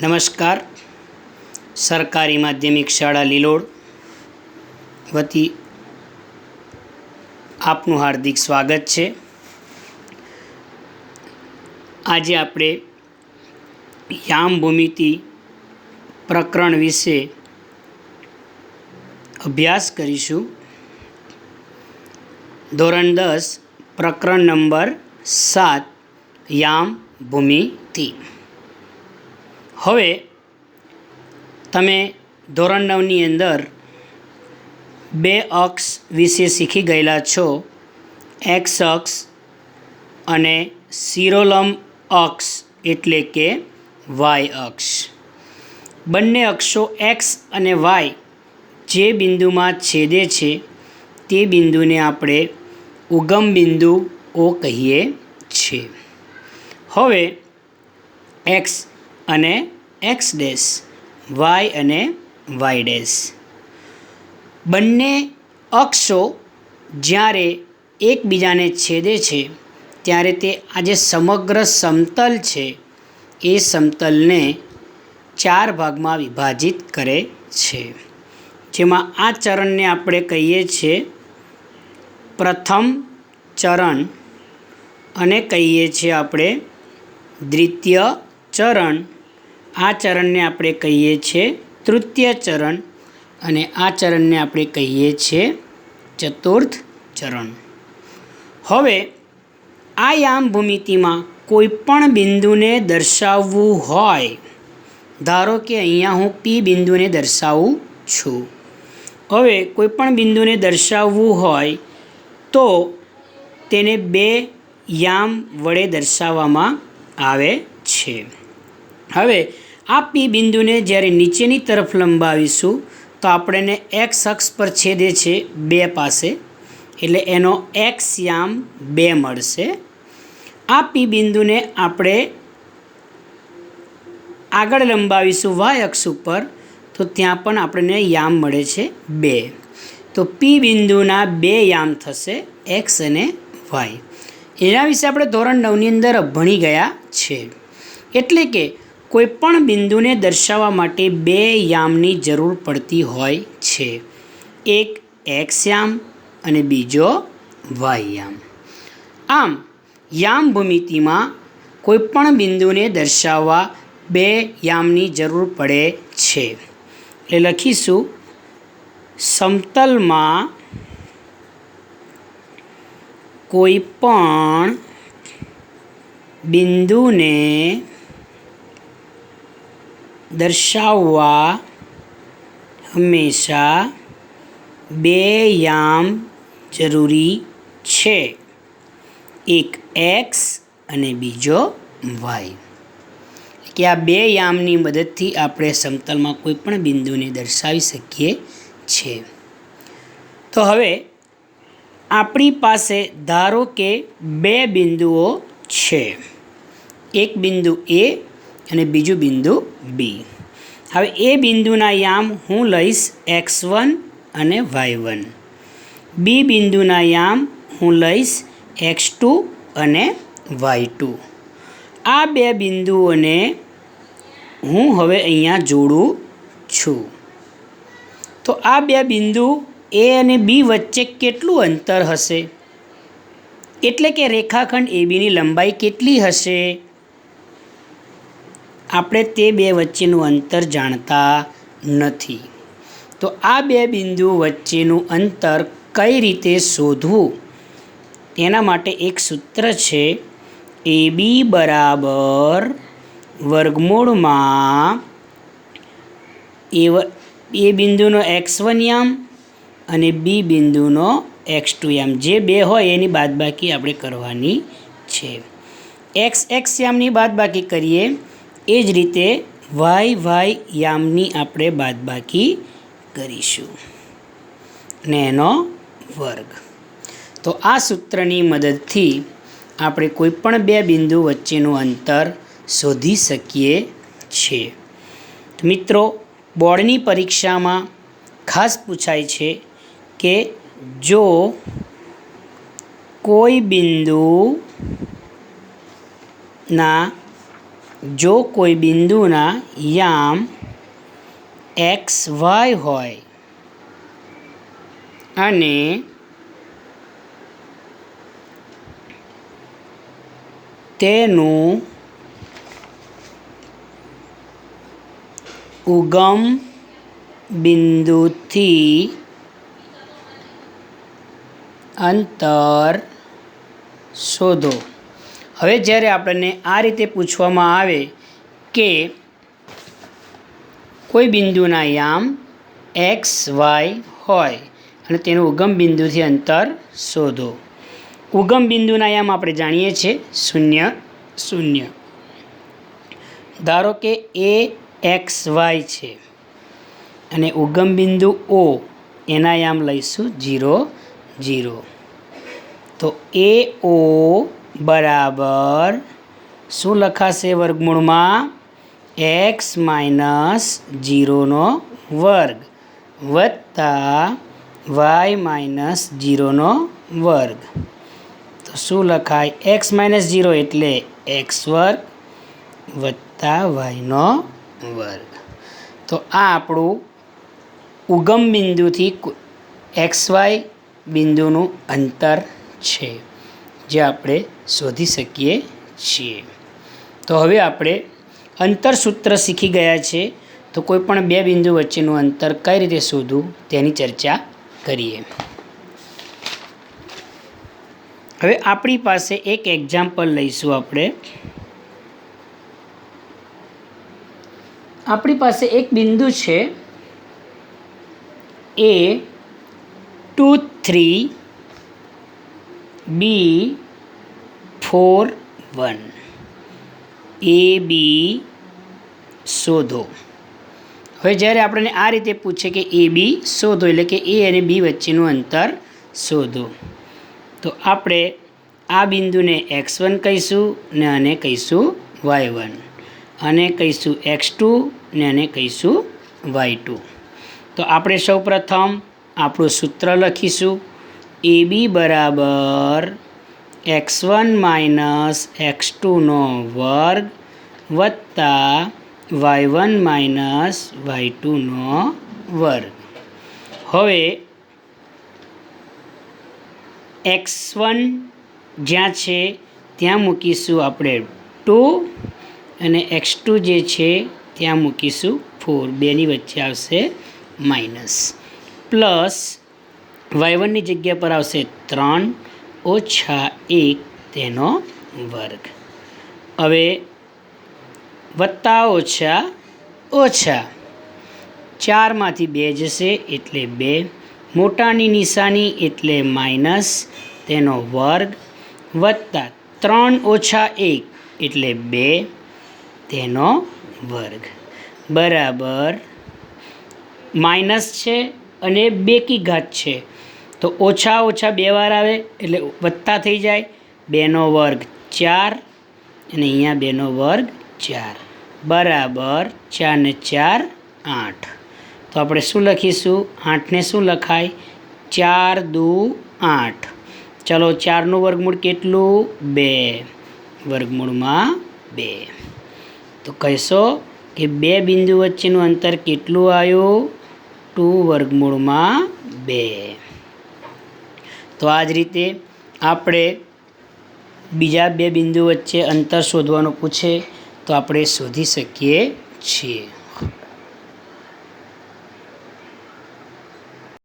નમસ્કાર. સરકારી માધ્યમિક શાળા લીલોડ વતી આપનું હાર્દિક સ્વાગત છે. આજે આપણે યામ ભૂમિતિ પ્રકરણ વિશે અભ્યાસ કરીશું. ધોરણ 10 પ્રકરણ નંબર 7 યામ ભૂમિતિ. હવે તમે ધોરણ 9ની અંદર બે અક્ષ વિશે શીખી ગયેલા છો, એક્સ અક્ષ અને શિરોલંબ અક્ષ એટલે કે વાય અક્ષ. બંને અક્ષો એક્સ અને વાય જે બિંદુમાં છેદે છે તે બિંદુને આપણે ઉગમ બિંદુઓ કહીએ છીએ. હવે એક્સ અને એક્સ ડેશ, વાય અને વાય ડેશ, બંને અક્ષો જ્યારે એકબીજાને છેદે છે ત્યારે તે આ જે સમગ્ર સમતલ છે એ સમતલને 4 ભાગમાં વિભાજિત કરે છે. જેમાં આ ચરણને આપણે કહીએ છીએ પ્રથમ ચરણ અને કહીએ છીએ આપણે દ્વિતીય ચરણ. આ ચરણને આપણે કહીએ છીએ તૃતીય ચરણ અને આ ચરણને આપણે કહીએ છીએ ચતુર્થ ચરણ. હવે આ યામ ભૂમિતિમાં કોઈ પણ બિંદુને દર્શાવવું હોય, ધારો કે અહીંયા હું પી બિંદુને દર્શાવું છું. હવે કોઈ પણ બિંદુને દર્શાવવું હોય તો તેને 2 યામ વડે દર્શાવવામાં આવે છે. હવે આ પી બિંદુને જ્યારે નીચેની તરફ લંબાવીશું તો આપણને એક્સ અક્ષ પર છેદે છે 2 પાસે, એટલે એનો એક્સ યામ 2 મળશે. આ પી બિંદુને આપણે આગળ લંબાવીશું વાય અક્ષ ઉપર તો ત્યાં પણ આપણને યામ મળે છે 2. તો પી બિંદુના 2 યામ થશે, એક્સ અને વાય. એના વિશે આપણે ધોરણ 9ની અંદર ભણી ગયા છે. એટલે કે કોઈ પણ બિંદુને દર્શાવવા માટે 2 યામની જરૂર પડતી હોય છે. એક એક્સ યામ અને બીજો વાય યામ. આમ યામ ભૂમિતિમાં કોઈ પણ બિંદુને દર્શાવવા 2 યામની જરૂર પડે છે. એટલે લખીશું સમતલમાં કોઈ પણ બિંદુને દર્શાવવા હંમેશા 2 યામ જરૂરી છે. એક એક્સ અને બીજો વાય. કે આ 2 યામની મદદથી આપણે સમતલમાં કોઈ પણ બિંદુને દર્શાવી શકીએ છીએ. તો હવે આપણી પાસે ધારો કે 2 બિંદુઓ છે, એક બિંદુ એ અને બીજું બિંદુ બી. હવે એ બિંદુના યામ હું લઈશ x1 અને y1. બી બિંદુના યામ હું લઈશ x2 અને y2. આ 2 બિંદુઓને હું હવે અહીંયા જોડું છું. તો આ 2 બિંદુ એ અને બી વચ્ચે કેટલું અંતર હશે? એટલે કે રેખાખંડ એબીની લંબાઈ કેટલી હશે? આપણે તે 2 વચ્ચેનું અંતર જાણતા નથી. તો આ 2 બિંદુ વચ્ચેનું અંતર કઈ રીતે શોધવું? તેના માટે એક સૂત્ર છે, AB બરાબર વર્ગમૂળમાં એ બિંદુનો x1 યામ અને બી બિંદુનો x2 યામ, જે 2 હોય એની બાદબાકી આપણે કરવાની છે. x યામની બાદબાકી કરીએ એ જ રીતે y યામની આપણે બાદબાકી કરીશું ને એનો વર્ગ. તો આ સૂત્રની મદદથી આપણે કોઈ પણ 2 બિંદુ વચ્ચેનું અંતર શોધી શકીએ છીએ. મિત્રો, બોર્ડની પરીક્ષામાં ખાસ પૂછાય છે કે જો કોઈ બિંદુના જો કોઈ બિંદુના યામ એક્સ વાય હોય અને તેનું ઉગમ બિંદુથી અંતર શોધો. હવે જ્યારે આપણને આ રીતે પૂછવામાં આવે કે કોઈ બિંદુના યામ એક્સ વાય હોય અને તેનું ઉગમ બિંદુથી અંતર શોધો. ઉગમ બિંદુના યામ આપણે જાણીએ છીએ 0, 0. ધારો કે એ એક્સ વાય છે અને ઉગમ બિંદુ ઓ એના યામ લઈશું 0, 0. તો એ ઓ બરાબર શું લખાશે વર્ગમૂળમાં? એક્સ માઇનસ 0નો વર્ગ વત્તા વાય માઇનસ 0નો વર્ગ. તો શું લખાય? એક્સ માઇનસ 0 એટલે એક્સ વર્ગ વત્તા વાયનો વર્ગ. તો આ આપણું ઉગમ બિંદુથી એક્સ વાય બિંદુનું અંતર છે જે આપણે શોધી શકીએ છીએ. તો હવે આપણે અંતર સૂત્ર શીખી ગયા છે. તો કોઈ પણ બે બિંદુ વચ્ચેનું અંતર કઈ રીતે શોધવું તેની ચર્ચા કરીએ. હવે આપણી પાસે એક એક્ઝામ્પલ લઈશું આપણે. આપણી પાસે એક બિંદુ છે એ 2, 3, B 4, 1. એ બી શોધો. હવે જ્યારે આપણને આ રીતે પૂછે કે એ બી શોધો એટલે કે એ અને બી વચ્ચેનું અંતર શોધો, તો આપણે આ બિંદુને x1 કહીશું ને આને કહીશું y1, અને કહીશું x2 ને આને કહીશું y2. તો આપણે સૌપ્રથમ આપણું સૂત્ર લખીશું. એ બી બરાબર x1 માઇનસ x2નો વર્ગ વત્તા y1 માઇનસ y2નો વર્ગ. હવે x1 જ્યાં છે ત્યાં મૂકીશું આપણે 2 અને x2 જે છે ત્યાં મૂકીશું 4. બેની વચ્ચે આવશે માઇનસ, પ્લસ y1ની જગ્યા પર આવશે 3 ઓછા 1 તેનો વર્ગ. હવે વત્તા ઓછા ઓછા 4માંથી 2 જશે એટલે 2, મોટાની નિશાની એટલે માઇનસ તેનો વર્ગ વત્તા 3 ઓછા 1 એટલે 2 તેનો વર્ગ બરાબર માઇનસ છે અને 2 કી ઘાત છે તો ઓછા ઓછા 2 વાર આવે એટલે વત્તા થઈ જાય. 2નો વર્ગ 4 અને અહીંયા 2નો વર્ગ 4 બરાબર 4 ને 4 8. તો આપણે શું લખીશું? 8ને શું લખાય? 4 દુ 8. ચલો 4નું વર્ગમૂળ કેટલું? 2. વર્ગમૂળમાં 2. તો કહેશો કે બે બિંદુ વચ્ચેનું અંતર કેટલું આવ્યું? 2 વર્ગમૂળમાં 2. તો આ જ રીતે આપણે બીજા બે બિંદુ વચ્ચે અંતર શોધવાનું પૂછે તો આપણે શોધી શકીએ છીએ.